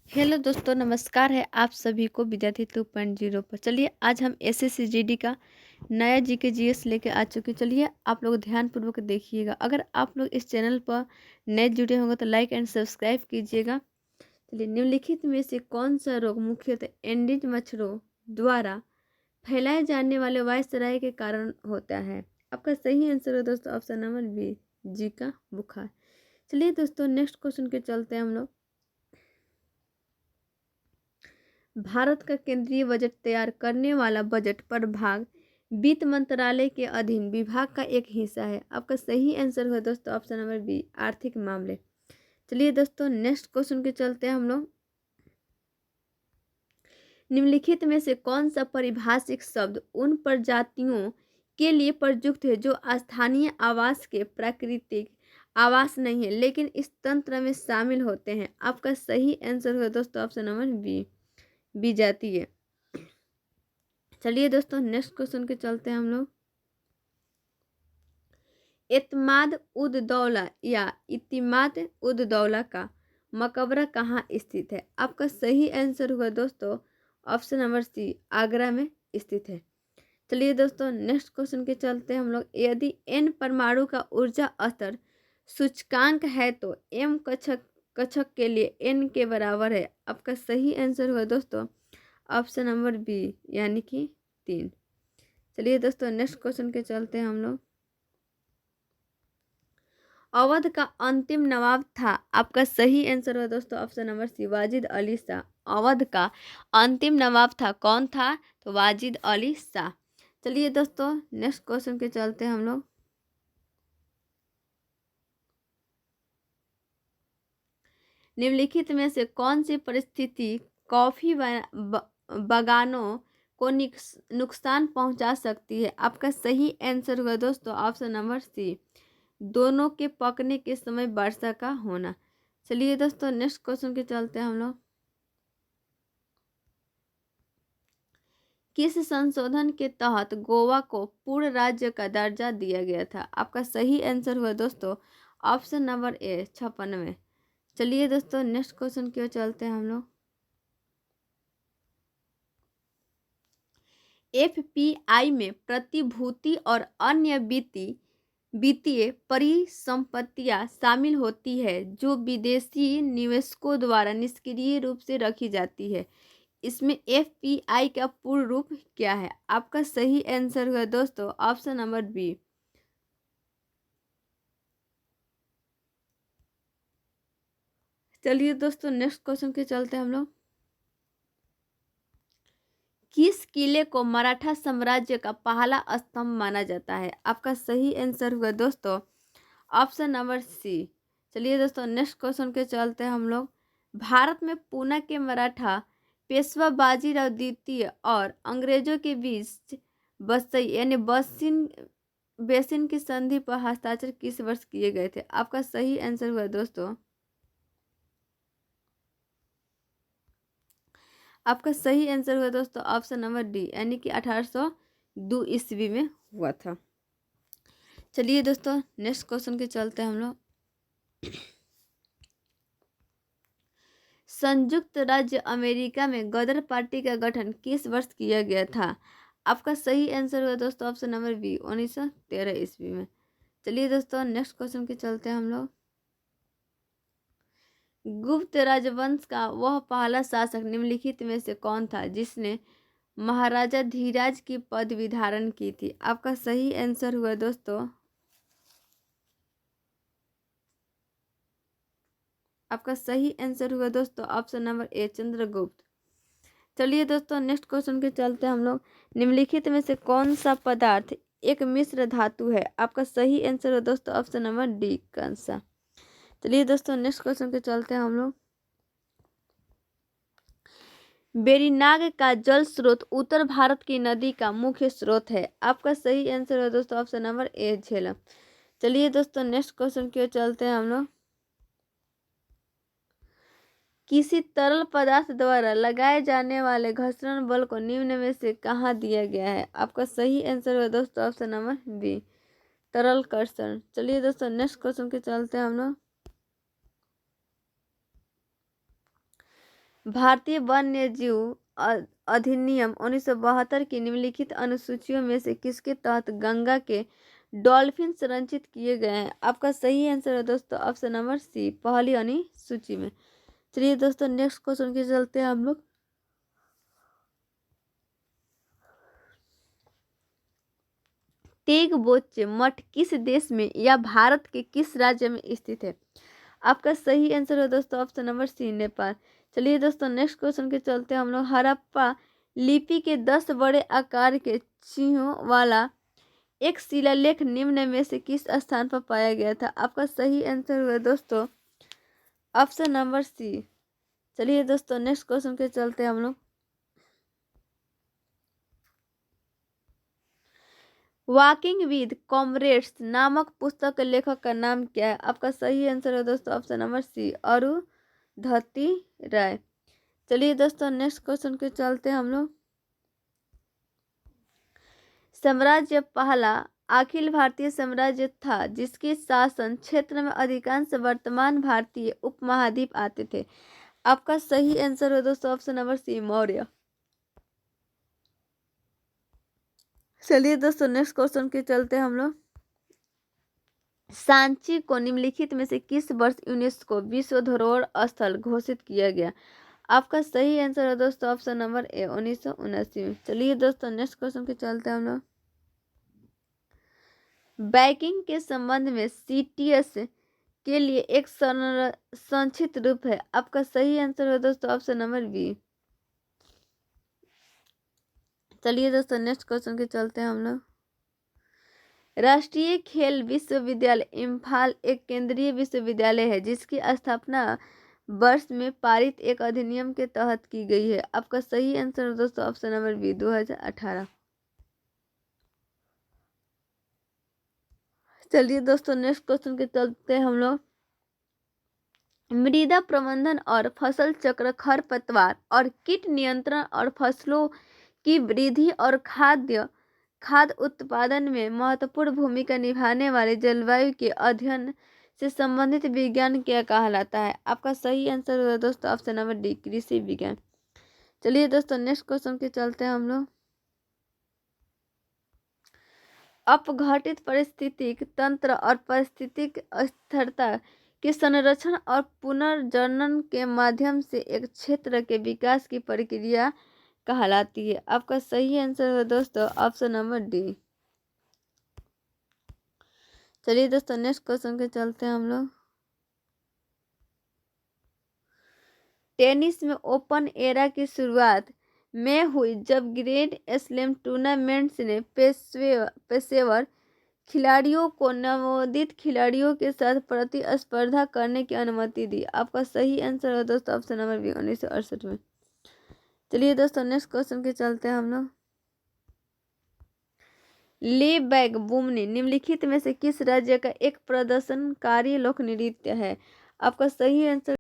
Hello दोस्तों, नमस्कार है आप सभी को विद्यार्थी 2.0 पर। चलिए आज हम एसएससी जीडी का नया जीके जीएस लेके आ चुके हैं। चलिए आप लोग ध्यानपूर्वक देखिएगा। अगर आप लोग इस चैनल पर नए जुड़े होंगे तो लाइक एंड सब्सक्राइब कीजिएगा। चलिए, निम्नलिखित में से कौन सा रोग मुख्यतः एंडीज मच्छरों द्वारा फैलाए जाने वाले वायसराय के कारण होता है? आपका सही आंसर है दोस्तों ऑप्शन नंबर बी, जीका बुखार। चलिए दोस्तों नेक्स्ट क्वेश्चन के चलते हैं हम लोग। भारत का केंद्रीय बजट तैयार करने वाला बजट प्रभाग वित्त मंत्रालय के अधीन विभाग का एक हिस्सा है। आपका सही आंसर है दोस्तों ऑप्शन नंबर बी, आर्थिक मामले। चलिए दोस्तों नेक्स्ट क्वेश्चन के चलते हैं हम लोग। निम्नलिखित में से कौन सा पारिभाषिक शब्द उन प्रजातियों के लिए प्रयुक्त है जो स्थानीय आवास के प्राकृतिक आवास नहीं है लेकिन इस तंत्र में शामिल होते हैं? आपका सही आंसर है दोस्तों ऑप्शन नंबर बी, विजातीय। चलिए दोस्तों नेक्स्ट क्वेश्चन के चलते हैं हम लोग। एतमाद उद दौला या इतिमाद उद दौला का मकबरा कहाँ स्थित है? आपका सही आंसर होगा दोस्तों ऑप्शन नंबर सी, आगरा में स्थित है। चलिए दोस्तों नेक्स्ट क्वेश्चन के चलते हैं हम लोग। यदि एन परमाणु का ऊर्जा स्तर सूचकांक है तो एम कक्षक कक्षक के लिए एन के बराबर है। आपका सही आंसर होगा दोस्तों ऑप्शन नंबर बी, यानी कि 3। चलिए दोस्तों नेक्स्ट क्वेश्चन के चलते हैं हम लोग। अवध का अंतिम नवाब था। आपका सही आंसर है दोस्तों option number C, Wajid Ali Shah. Awadh का अंतिम नवाब था, कौन था? तो वाजिद अली शाह। चलिए दोस्तों नेक्स्ट क्वेश्चन के चलते हैं हम लोग। निम्नलिखित में से कौन सी परिस्थिति कॉफी बागानों को नुकसान पहुंचा सकती है? आपका सही आंसर होगा दोस्तों ऑप्शन नंबर सी, दोनों के पकने के समय वर्षा का होना। चलिए दोस्तों नेक्स्ट क्वेश्चन के चलते हैं हम लोग। किस संशोधन के तहत गोवा को पूर्ण राज्य का दर्जा दिया गया था? आपका सही आंसर हुआ दोस्तों ऑप्शन नंबर ए, 56 में। चलिए दोस्तों नेक्स्ट क्वेश्चन की ओर चलते हैं हम लोग। एफपीआई में प्रतिभूति और अन्य वित्तीय परिसंपत्तियां शामिल होती है जो विदेशी निवेशकों द्वारा निष्क्रिय रूप से रखी जाती है। इसमें एफपीआई का पूर्ण रूप क्या है? आपका सही आंसर है दोस्तों ऑप्शन नंबर बी। चलिए दोस्तों नेक्स्ट क्वेश्चन के चलते हैं हम लोग। किस किले को मराठा साम्राज्य का पहला स्तंभ माना जाता है? आपका सही आंसर हुआ दोस्तों ऑप्शन नंबर सी। चलिए दोस्तों नेक्स्ट क्वेश्चन के चलते हैं हम लोग। भारत में पूना के मराठा पेशवा बाजीराव द्वितीय और अंग्रेजों के बीच बसई यानी बेसिन की संधि पर हस्ताक्षर किस वर्ष किए गए थे? आपका सही आंसर हुआ दोस्तों आपका सही आंसर हुआ दोस्तों ऑप्शन नंबर डी, यानी कि 1802 ईस्वी में हुआ था। चलिए दोस्तों नेक्स्ट क्वेश्चन के चलते हैं हम लोग। संयुक्त राज्य अमेरिका में गदर पार्टी का गठन किस वर्ष किया गया था? आपका सही आंसर हुआ दोस्तों ऑप्शन नंबर बी, 1913 ईस्वी में। चलिए दोस्तों नेक्स्ट क्वेश्चन के चलते हैं हम लोग। गुप्त राजवंश का वह पहला शासक निम्नलिखित में से कौन था जिसने महाराजा धीराज की पदवी धारण की थी? आपका सही आंसर हुआ दोस्तों आपका सही आंसर हुआ दोस्तों ऑप्शन नंबर ए, चंद्रगुप्त। चलिए दोस्तों नेक्स्ट क्वेश्चन के चलते हैं हम लोग। निम्नलिखित में से कौन सा पदार्थ एक मिश्र धातु है? आपका सही आंसर है दोस्तों ऑप्शन नंबर डी, कंसा। चलिए दोस्तों नेक्स्ट क्वेश्चन के चलते हैं हम लोग। बेरीनाग का जल स्रोत उत्तर भारत की नदी का मुख्य स्रोत है। आपका सही आंसर है दोस्तों ऑप्शन नंबर ए, झेलम। चलिए दोस्तों नेक्स्ट क्वेश्चन की ओर चलते हैं हम लोग। किसी तरल पदार्थ द्वारा लगाए जाने वाले घर्षण बल को निम्न में से कहाँ दिया गया है? आपका सही आंसर है दोस्तों ऑप्शन नंबर बी, तरल कर्षण। चलिए दोस्तों नेक्स्ट क्वेश्चन के चलते हैं हम लोग। भारतीय वन्य जीव अधिनियम 1972 की निम्नलिखित अनुसूचियों में से किसके तहत गंगा के डॉल्फिन संरक्षित किए गए हैं? आपका सही आंसर है दोस्तों ऑप्शन नंबर सी, पहली अनुसूची में। चलिए दोस्तों नेक्स्ट क्वेश्चन के चलते हैं हम लोग। तेगबोचे मठ किस देश में या भारत के किस राज्य में स्थित है? आपका सही आंसर है दोस्तों ऑप्शन नंबर सी, नेपाल। चलिए दोस्तों नेक्स्ट क्वेश्चन के चलते हम लोग। हड़प्पा लिपि के 10 बड़े आकार के चिन्हों वाला एक शिलालेख निम्न में से किस स्थान पर पाया गया था? आपका सही आंसर हुआ दोस्तों ऑप्शन नंबर सी। चलिए दोस्तों नेक्स्ट क्वेश्चन के चलते हम लोग। वॉकिंग विद कॉमरेड्स नामक पुस्तक के लेखक का नाम क्या है? आपका सही आंसर है दोस्तों ऑप्शन नंबर सी, अरुंधति राय। चलिए दोस्तों नेक्स्ट क्वेश्चन के चलते हम लोग। साम्राज्य पहला अखिल भारतीय साम्राज्य था जिसके शासन क्षेत्र में अधिकांश वर्तमान भारतीय उपमहाद्वीप आते थे। आपका सही आंसर है दोस्तों ऑप्शन नंबर सी, मौर्य। चलिए दोस्तों नेक्स्ट क्वेश्चन के चलते हम लोग। सांची को निम्नलिखित में से किस वर्ष यूनेस्को विश्व धरोहर स्थल घोषित किया गया? आपका सही आंसर है दोस्तों ऑप्शन नंबर ए, 1979 में। चलिए दोस्तों नेक्स्ट क्वेश्चन के चलते हम लोग। बैंकिंग के संबंध में सीटीएस के लिए एक संक्षिप्त रूप है। आपका सही आंसर है दोस्तों ऑप्शन नंबर बी। चलिए दोस्तों नेक्स्ट क्वेश्चन के चलते हैं हम लोग। राष्ट्रीय खेल विश्वविद्यालय इम्फाल एक केंद्रीय विश्वविद्यालय है जिसकी स्थापना वर्ष में पारित एक अधिनियम के तहत की गई है। आपका सही आंसर है दोस्तों ऑप्शन नंबर बी, 2018। चलिए दोस्तों नेक्स्ट क्वेश्चन के चलते हम लोग। मृदा प्रबंधन और फसल चक्र, खरपतवार और कीट नियंत्रण और फसलों की वृद्धि और खाद्य उत्पादन में महत्वपूर्ण भूमिका निभाने वाले जलवायु के अध्ययन से संबंधित विज्ञान क्या कहलाता है? आपका सही आंसर है दोस्तों ऑप्शन नंबर डी, कृषि विज्ञान। चलिए दोस्तों नेक्स्ट क्वेश्चन के चलते हैं हम लोग। अपघटित पारिस्थितिक तंत्र और पारिस्थितिक स्थिरता के संरक्षण और पुनर्जनन के माध्यम से एक क्षेत्र के विकास की प्रक्रिया कहलाती है। आपका सही आंसर है दोस्तों ऑप्शन नंबर डी। चलिए दोस्तों नेक्स्ट क्वेश्चन के चलते हैं हम लोग। टेनिस में ओपन एरा की शुरुआत में हुई जब ग्रैंड स्लैम टूर्नामेंट्स ने पेशेवर खिलाड़ियों को नवोदित खिलाड़ियों के साथ प्रतिस्पर्धा करने की अनुमति दी। आपका सही आंसर है दोस्तों ऑप्शन नंबर बी, 1968 में। चलिए दोस्तों नेक्स्ट क्वेश्चन के चलते हैं हम लोग। ले बैग बुमनी निम्नलिखित में से किस राज्य का एक प्रदर्शनकारी लोक नृत्य है? आपका सही आंसर